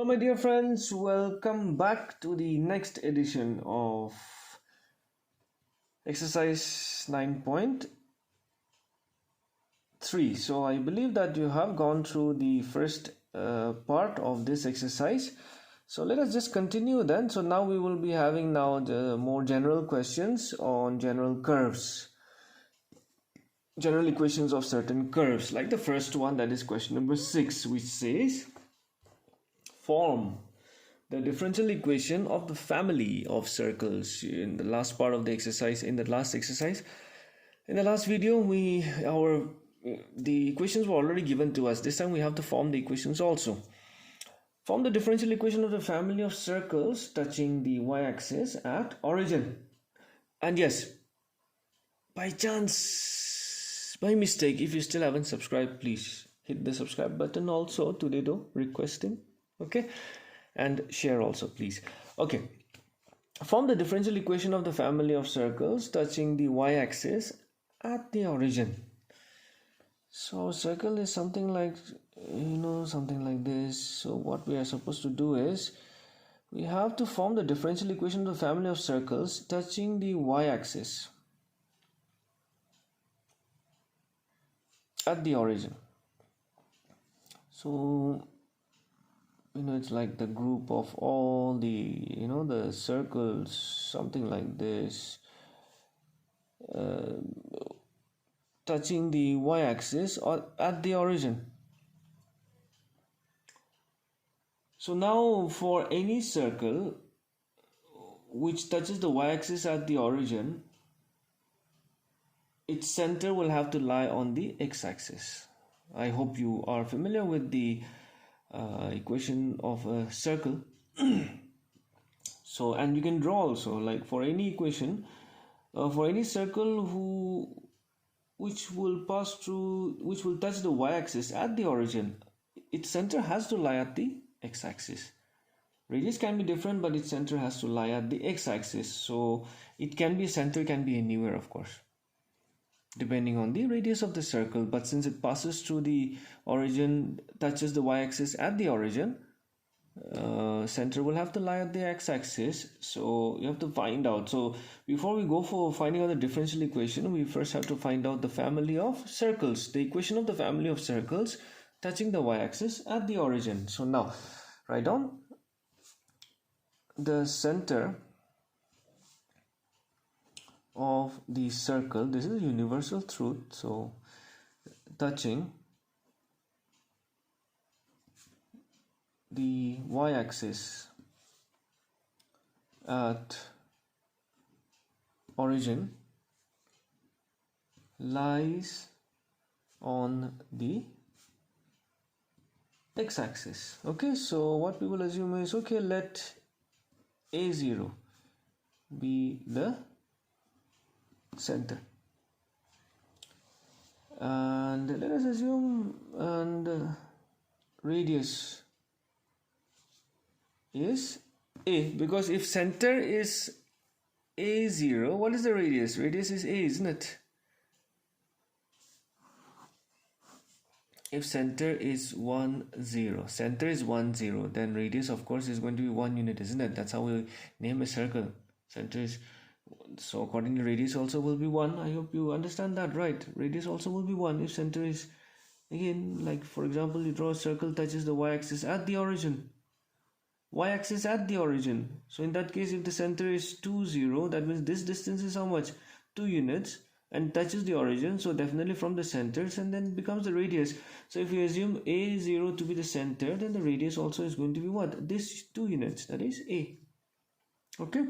Hello, my dear friends. Welcome back to the next edition of exercise 9.3. So, I believe that you have gone through the first part of this exercise. So, let us just continue then. So, now we will be having now the more general questions on general curves, general equations of certain curves, like the first one, that is question number 6, which says form the differential equation of the family of circles. In the last part of the exercise, in the last video, the equations were already given to us. This time we have to form the equations also. Form the differential equation of the family of circles touching the y-axis at origin. And yes, by chance, by mistake, if you still haven't subscribed, please hit the subscribe button also today though, requesting. Okay, and share also, please. Okay, form the differential equation of the family of circles touching the y-axis at the origin. So circle is something like, something like this. So what we are supposed to do is we have to form the differential equation of the family of circles touching the y-axis at the origin. So it's like the group of all the the circles, something like this, touching the y-axis or at the origin. So now for any circle which touches the y-axis at the origin, its center will have to lie on the x-axis. I hope you are familiar with the equation of a circle. So, and you can draw also, like for any equation for any circle which will touch the y-axis at the origin, its center has to lie at the x-axis. Radius can be different, but its center has to lie at the x-axis. So it can be, center can be anywhere, of course, depending on the radius of the circle. But since it passes through the origin, touches the y-axis at the origin, center will have to lie at the x-axis. So you have to find out. So before we go for finding out the differential equation, we first have to find out the family of circles, the equation of the family of circles touching the y-axis at the origin. So now write down the center of the circle. This is a universal truth. So touching the y-axis at origin lies on the x-axis. Okay, so what we will assume is, okay, let A0 be the center, and let us assume and radius is A, because if center is A0, what is the radius? Radius is A, isn't it? If center is 1 0, center is 1 0, then radius of course is going to be 1 unit, isn't it? That's how we name a circle. Center is, so accordingly radius also will be 1. I hope you understand that, right? Radius also will be 1 if center is, again, like for example, you draw a circle, touches the y-axis at the origin. Y-axis at the origin. So in that case, if the center is 2 0, that means this distance is how much? 2 units, and touches the origin, so definitely from the centers, and then becomes the radius. So if you assume A0 to be the center, then the radius also is going to be what? This 2 units, that is A. Okay,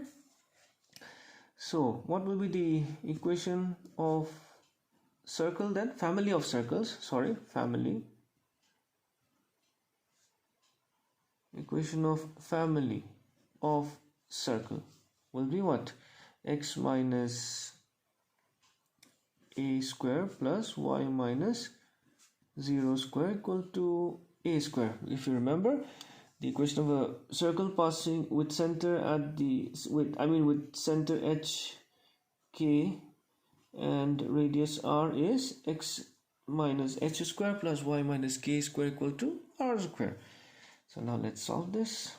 so what will be the equation of circle then? Family of circles, sorry, family. Equation of family of circle will be what? X minus A square plus Y minus 0 square equal to A square. If you remember, the equation of a circle passing with center at the with center H K and radius R is X minus H square plus Y minus K square equal to R square. So now let's solve this.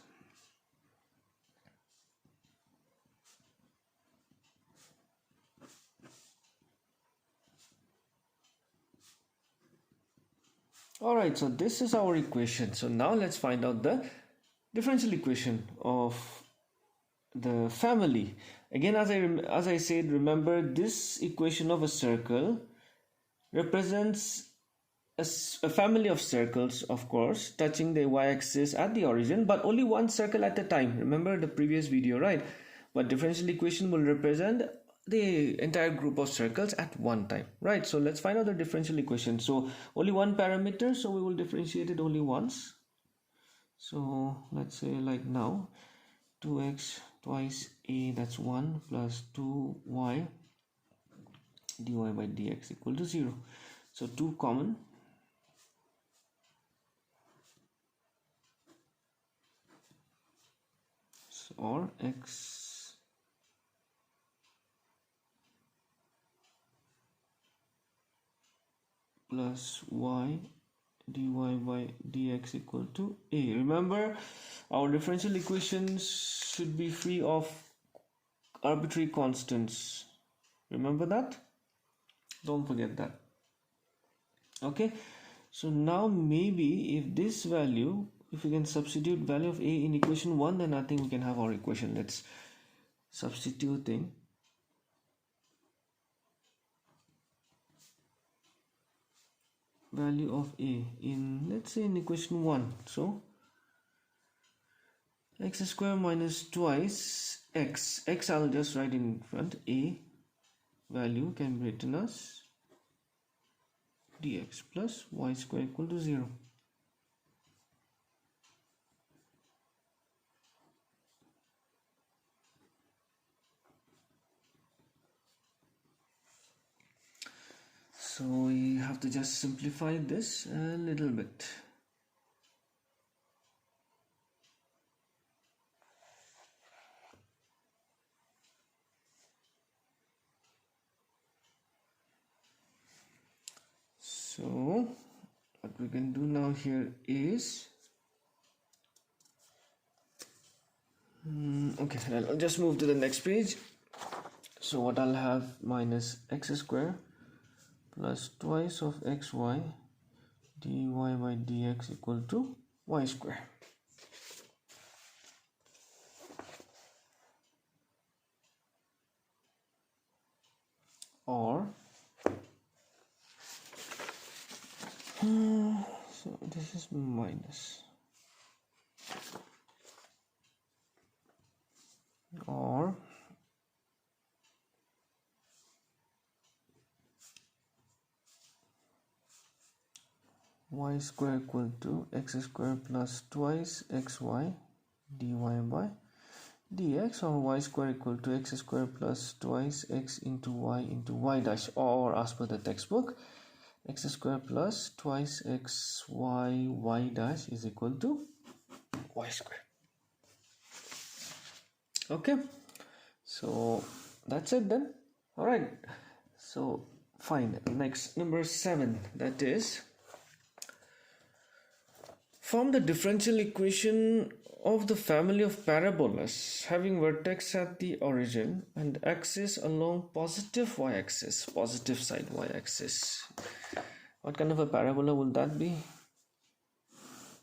Alright, so this is our equation. So now let's find out the differential equation of the family. Again, as I said, remember this equation of a circle represents a family of circles, of course, touching the y-axis at the origin, but only one circle at a time. Remember the previous video, right? But differential equation will represent the entire group of circles at one time, right? So let's find out the differential equation. So only one parameter, so we will differentiate it only once. So let's say like now 2x twice a, that's 1, plus 2y dy by dx equal to 0. So 2 common, or x plus y dy by dx equal to a. Remember, our differential equations should be free of arbitrary constants. Remember that? Don't forget that. Okay, so now maybe if this value, if we can substitute value of a in equation 1, then I think we can have our equation. Let's substituting value of a in, let's say, in equation 1. So x square minus twice x I'll just write in front, a value can be written as dx plus y square equal to 0. So we have to just simplify this a little bit. So what we can do now here is okay, I'll just move to the next page. So what I'll have, minus x square plus twice of xy dy by dx equal to y square. Or so this is minus, or y square equal to x square plus twice xy dy by dx, or y square equal to x square plus twice x into y dash, or as per the textbook, x square plus twice xy y dash is equal to y square. Okay, so that's it then. All right, so fine. Next, number 7, that is form the differential equation of the family of parabolas having vertex at the origin and axis along positive y-axis, positive side y-axis. What kind of a parabola will that be?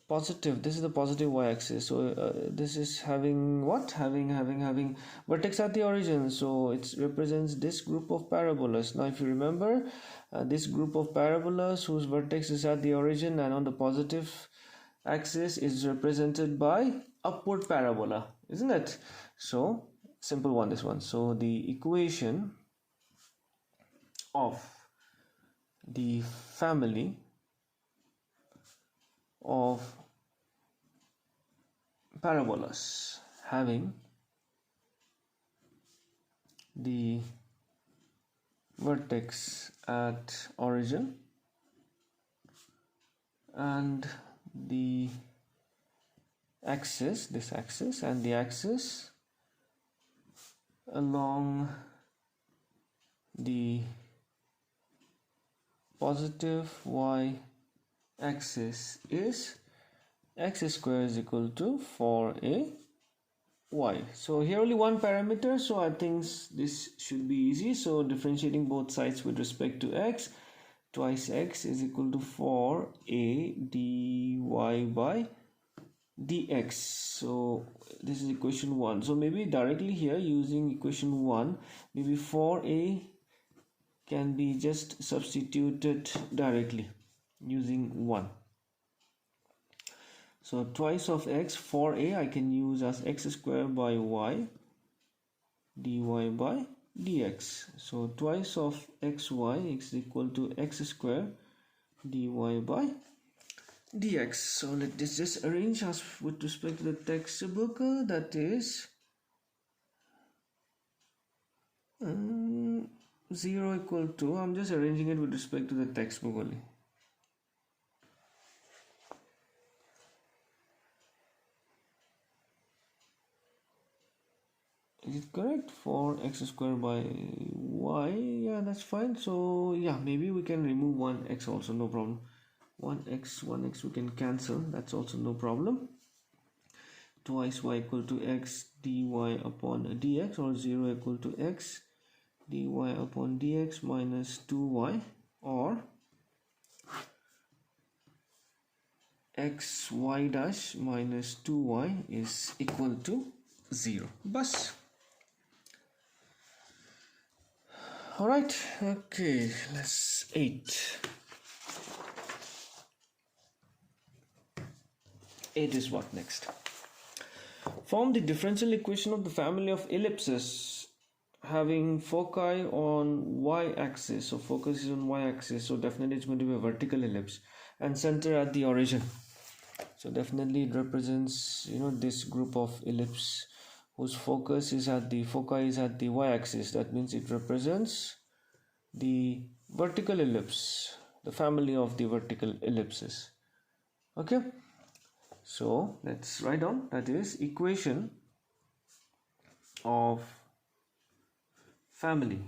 Positive. This is the positive y-axis. So this is having what? Having vertex at the origin. So it represents this group of parabolas. Now, if you remember, this group of parabolas whose vertex is at the origin and on the positive axis is represented by upward parabola, isn't it? So simple one, this one. So the equation of the family of parabolas having the vertex at origin and the axis, this axis, and the axis along the positive y axis is x square is equal to 4a y. So here only one parameter, so I think this should be easy. So differentiating both sides with respect to x, twice x is equal to 4a dy by dx. So this is equation 1. So maybe directly here using equation 1, maybe 4a can be just substituted directly using 1. So twice of x, 4a, I can use as x square by y dy by dx. So twice of xy is equal to x square dy by dx. So let us just arrange as with respect to the textbook. That is 0 equal to, I'm just arranging it with respect to the textbook only. Is it correct? For x square by y, yeah, that's fine. So yeah, maybe we can remove 1x also, no problem. 1x we can cancel, that's also no problem. Twice y equal to x dy upon dx, or 0 equal to x dy upon dx minus 2y, or xy dash minus 2y is equal to 0. Bus. Alright, okay, let's 8. 8 is what next? Form the differential equation of the family of ellipses having foci on y-axis. So focus is on y-axis, so definitely it's going to be a vertical ellipse, and center at the origin. So definitely it represents, this group of ellipse whose foci is at the y-axis. That means it represents the vertical ellipse, the family of the vertical ellipses. Okay, so let's write down, that is equation of family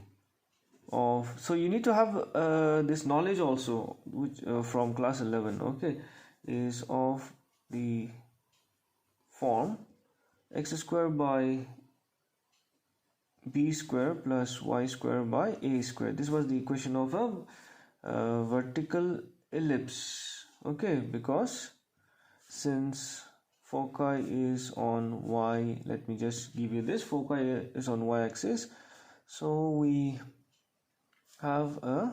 of, so you need to have this knowledge also, which from class 11, okay, is of the form x square by b square plus y square by a square. This was the equation of a vertical ellipse, okay, because since foci is on y, let me just give you this, foci is on y-axis, so we have a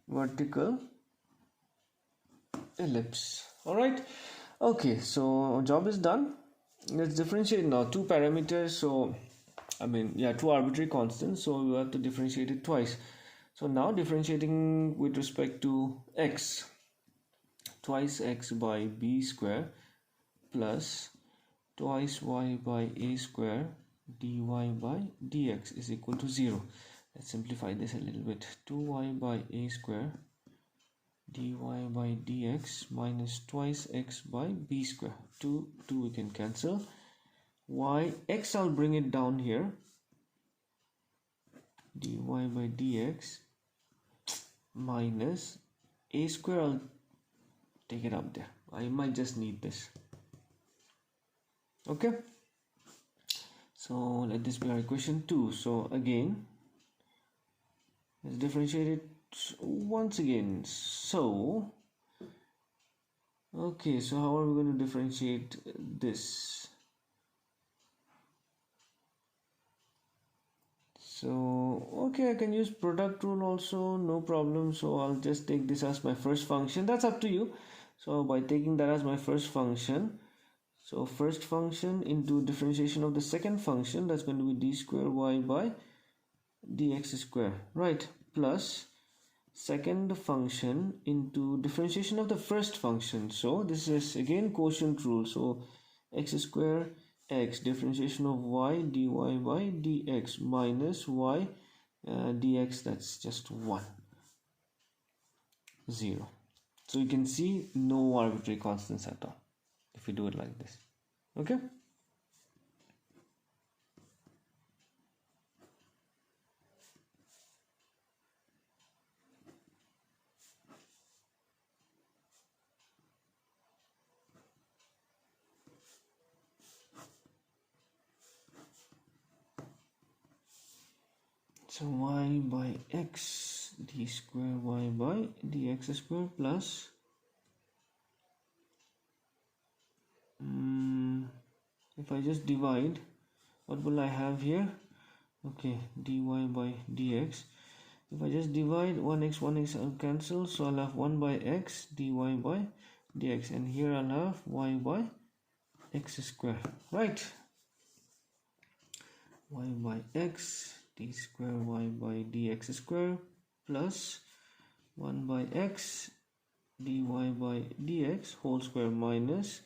vertical ellipse. All right, okay, so job is done. Let's differentiate now two parameters, so two arbitrary constants, so you have to differentiate it twice. So now differentiating with respect to x, twice x by b square plus twice y by a square dy by dx is equal to 0. Let's simplify this a little bit. 2y by a square dy by dx minus twice x by b square. 2 we can cancel. Y, x I'll bring it down here. dy by dx minus a square, I'll take it up there. I might just need this. Okay, so let this be our equation 2. So again, let's differentiate it once again. So okay, so how are we going to differentiate this? So okay, I can use product rule also, no problem. So I'll just take this as my first function. That's up to you. So by taking that as my first function, so first function into differentiation of the second function, that's going to be d square y by dx square, right, plus second function into differentiation of the first function. So this is again quotient rule. So x square x differentiation of y dy by dx minus y dx, that's just 1 0. So you can see no arbitrary constants at all if you do it like this. Okay, So y by x d square y by dx square plus if I just divide, what will I have here? Okay, dy by dx. If I just divide 1x I'll cancel, so I'll have 1 by x dy by dx, and here I'll have y by x square, right? Y by x d square y by dx square plus 1 by x dy by dx whole square minus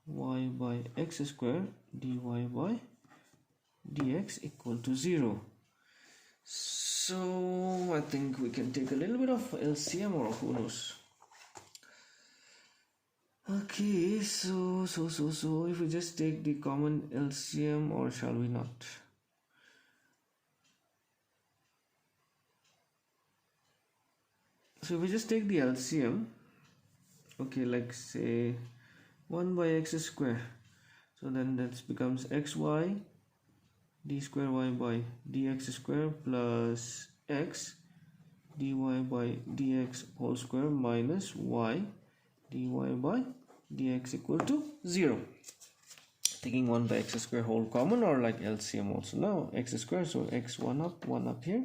y by x square dy by dx equal to 0. So I think we can take a little bit of LCM, or who knows. Okay, so if we just take the common LCM, or shall we not? So if we just take the LCM, okay, like say 1 by x square, so then that becomes xy d square y by dx square plus x dy by dx whole square minus y dy by dx equal to 0. Taking 1 by x square whole common, or like LCM also. Now x square, so x 1 up here,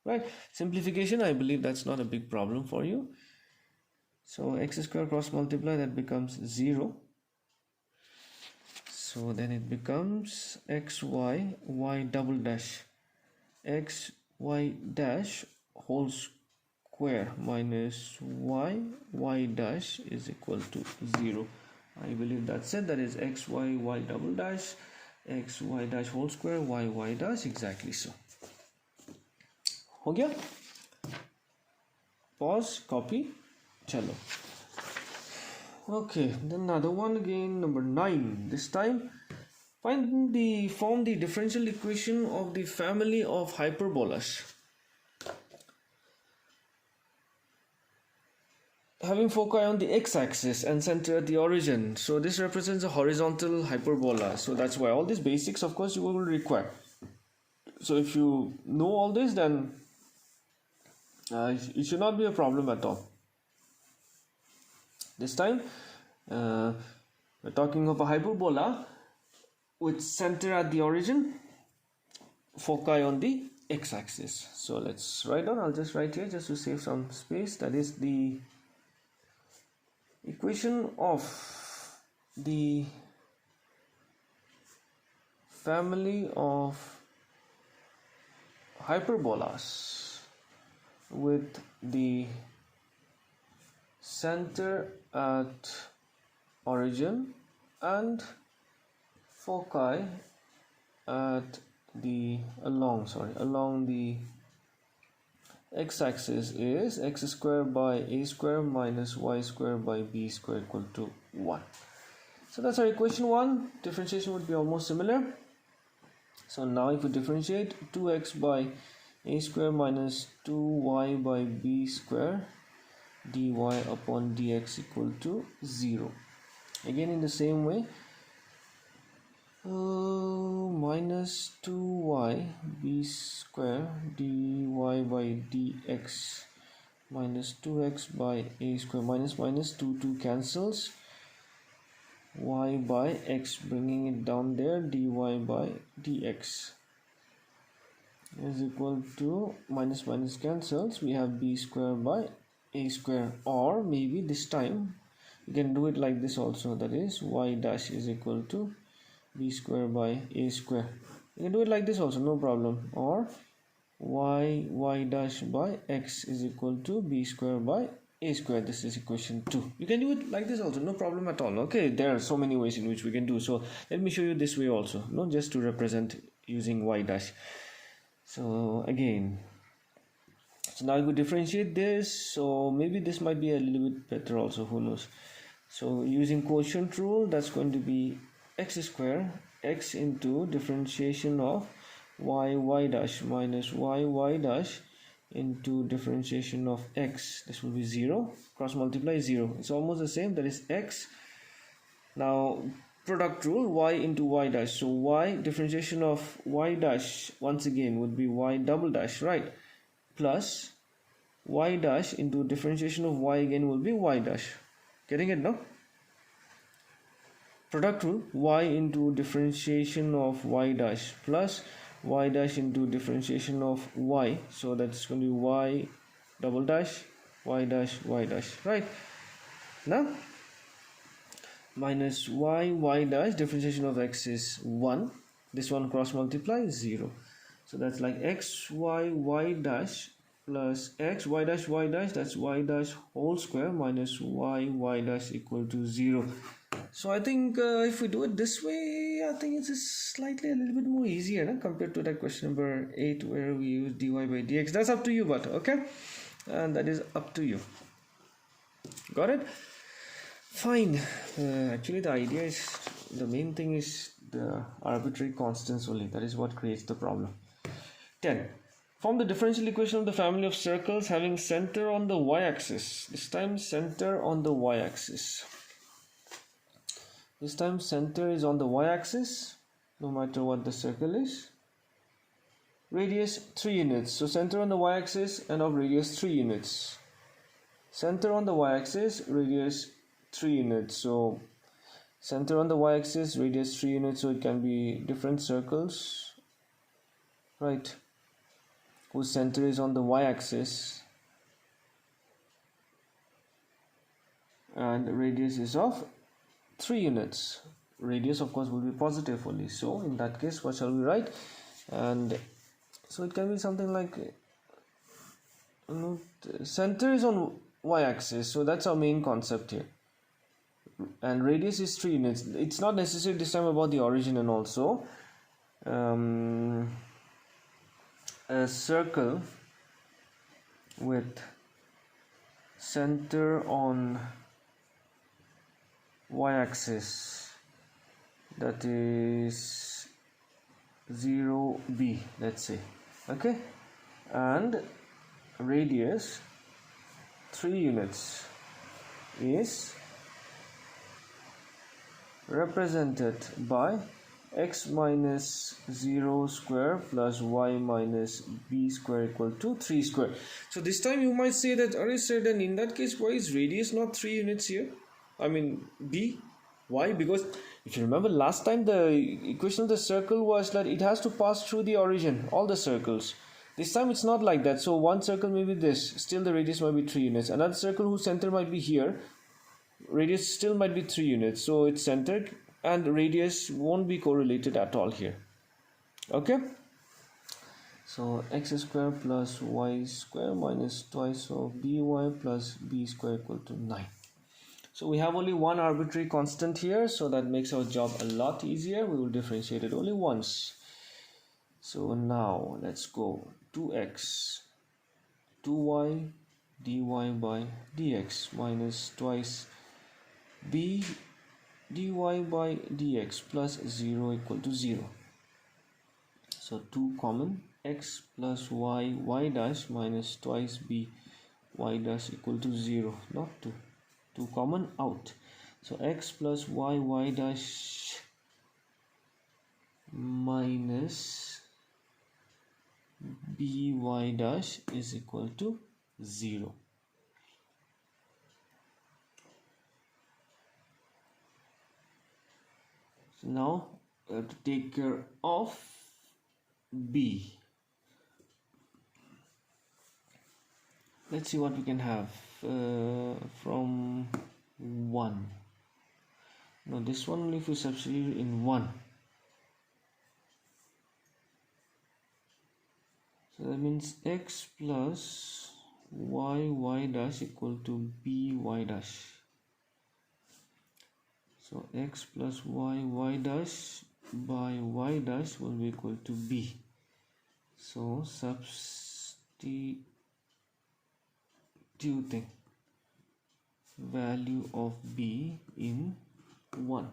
right? Simplification, I believe that's not a big problem for you. So x square cross multiply, that becomes 0. So then it becomes xy y double dash x y dash whole square minus y dash is equal to 0. I believe that's it. That is xy y double dash x y dash whole square y dash, exactly so. हो गया? Pause, copy, chalo. Okay, then another one again, number 9. This time, form the differential equation of the family of hyperbolas, having foci on the x-axis and center at the origin. So this represents a horizontal hyperbola. So that's why all these basics, of course, you will require. So if you know all this, then it should not be a problem at all. This time we're talking of a hyperbola with center at the origin, foci on the x-axis. So let's write down. I'll just write here just to save some space. That is the equation of the family of hyperbolas with the center at origin and foci at the along the x-axis is x square by a square minus y square by b square equal to 1. So that's our equation 1. Differentiation would be almost similar. So now if we differentiate 2x by a square minus 2y by b square dy upon dx equal to 0. Again in the same way, minus 2y b square dy by dx minus 2x by a square minus 2 cancels, y by x, bringing it down there, dy by dx is equal to minus cancels, we have b square by a square, or maybe this time you can do it like this also, that is y dash is equal to b square by a square. You can do it like this also, no problem, or y dash by x is equal to b square by a square. This is equation 2. You can do it like this also, no problem at all. Okay, there are so many ways in which we can do. So let me show you this way also, not just to represent using y dash. So again, so now we differentiate this, so maybe this might be a little bit better also, who knows. So using quotient rule, that's going to be x square x into differentiation of y dash minus y dash into differentiation of x. This will be 0, cross multiply 0. It's almost the same, that is x. Now product rule, y into y dash. So y differentiation of y dash once again would be y double dash, right? Plus y dash into differentiation of y again will be y dash. Getting it now? Product rule, y into differentiation of y dash plus y dash into differentiation of y. So that's going to be y double dash, y dash, right? Now minus y dash, differentiation of x is 1. This one cross multiply is 0. So that's like x y dash plus x y dash, that's y dash whole square minus y dash equal to 0. So I think if we do it this way, I think it's slightly a little bit more easier compared to that question number 8 where we use dy by dx. That's up to you, but okay, and that is up to you. Got it? Fine. Actually the idea is, the main thing is the arbitrary constants only. That is what creates the problem. 10. Form the differential equation of the family of circles having center on the y-axis. This time center on the y-axis. This time center is on the y-axis, no matter what the circle is. Radius 3 units. So center on the y-axis and of radius 3 units. Center on the y-axis, radius 3 units. So center on the y-axis, radius 3 units. So it can be different circles, right, whose center is on the y-axis and radius is of 3 units. Radius of course will be positive only. So in that case, what shall we write? And so it can be something like, center is on y-axis. So that's our main concept here. And radius is 3 units. It's not necessary this time about the origin and also. A circle with center on y-axis, that is 0b, let's say, okay, and radius 3 units is represented by x minus 0 square plus y minus b square equal to 3 square. So this time you might say that, sir, then in that case why is radius not 3 units here? I mean b. Why? Because if you remember last time the equation of the circle was that it has to pass through the origin, all the circles. This time it's not like that. So one circle may be this, still the radius might be 3 units. Another circle whose center might be here, radius still might be 3 units. So it's centered and radius won't be correlated at all here. Okay? So x square plus y square minus twice of by plus b square equal to 9. So we have only one arbitrary constant here, so that makes our job a lot easier. We will differentiate it only once. So now let's go 2x 2y dy by dx minus twice b dy by dx plus 0 equal to 0. So 2 common, x plus y dash minus twice b y dash equal to 0, not 2. 2 common out. So x plus y dash minus by dash is equal to 0. So now we have to take care of b. Let's see what we can have from 1. No, this one only if we substitute in 1. So that means x plus y dash equal to by dash. So x plus y dash by y dash will be equal to b. So substituting value of b in 1.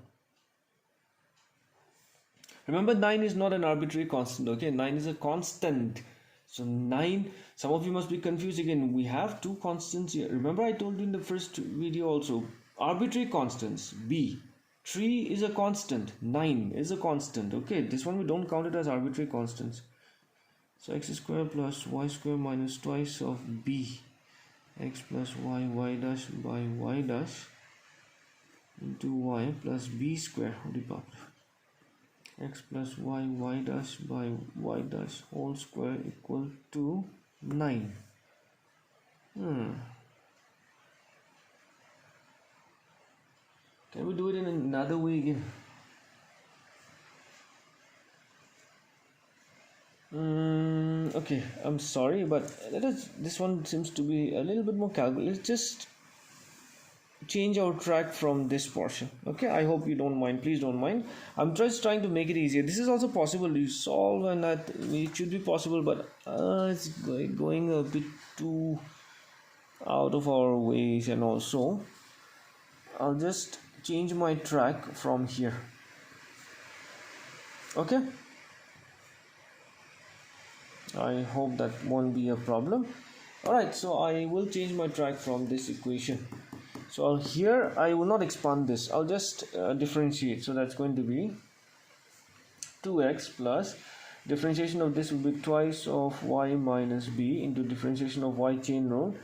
Remember 9 is not an arbitrary constant, okay? 9 is a constant. So 9, some of you must be confused again. We have two constants here. Remember I told you in the first video also, arbitrary constants, b 3 is a constant, 9 is a constant. Okay, this one we don't count it as arbitrary constants. So x square plus y square minus twice of b, x plus y dash by y dash into y plus b square of the power x plus y dash by y dash whole square equal to 9. Can we do it in another way again? Okay, I'm sorry, but this one seems to be a little bit more calculated. Let's just change our track from this portion. Okay, I hope you don't mind. Please don't mind. I'm just trying to make it easier. This is also possible to solve, and that it should be possible, but it's going a bit too out of our ways. And also I'll just change my track from here. Okay, I hope that won't be a problem. Alright, so I will change my track from this equation. So here I will not expand this, I'll just differentiate. So that's going to be 2x plus differentiation of this will be twice of y minus b into differentiation of y chain rule,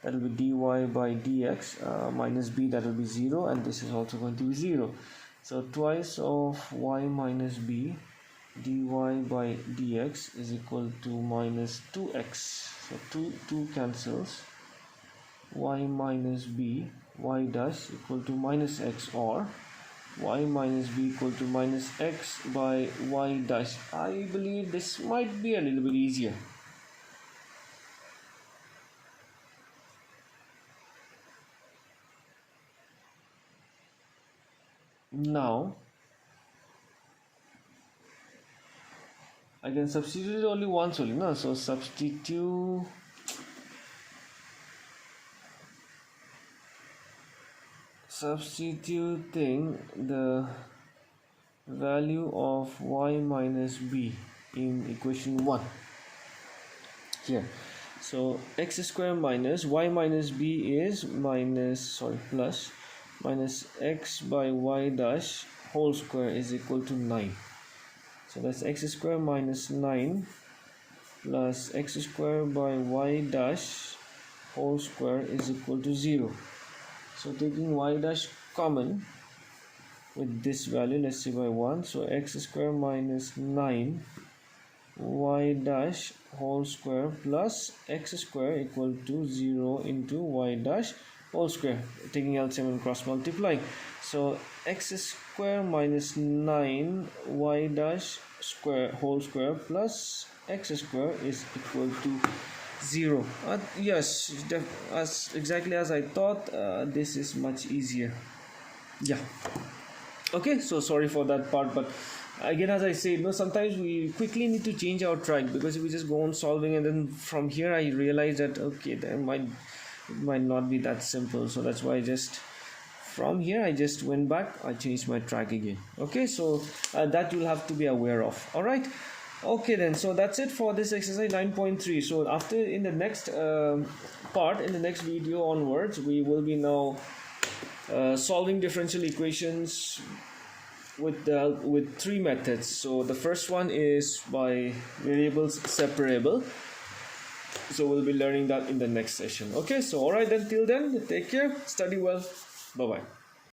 that will be dy by dx minus b, that will be 0, and this is also going to be 0. So twice of y minus b dy by dx is equal to minus 2x. So 2 cancels, y minus b y dash equal to minus x, or y minus b equal to minus x by y dash. I believe this might be a little bit easier. Now I can substitute only once only, no? So substituting the value of y minus b in equation 1 here. So x square minus y minus b is plus minus x by y dash whole square is equal to 9. So that's x square minus 9 plus x square by y dash whole square is equal to 0. So taking y dash common with this value, let's say by 1, so x square minus 9 y dash whole square plus x square equal to 0 into y dash whole square, taking LCM and cross multiplying. So x square minus 9 y dash square whole square plus x square is equal to 0. Yes, exactly as I thought. This is much easier. Yeah. Okay, so sorry for that part, but again, as I said, sometimes we quickly need to change our track, because if we just go on solving and then from here I realize that okay, it might not be that simple. So that's why from here I just went back, I changed my track again. Okay, so that you'll have to be aware of. All right. Okay then, so that's it for this exercise 9.3. So after, in the next part, in the next video onwards, we will be now solving differential equations with 3 methods. So the first one is by variables separable. So we'll be learning that in the next session. Okay, so alright then, till then, take care, study well, bye bye.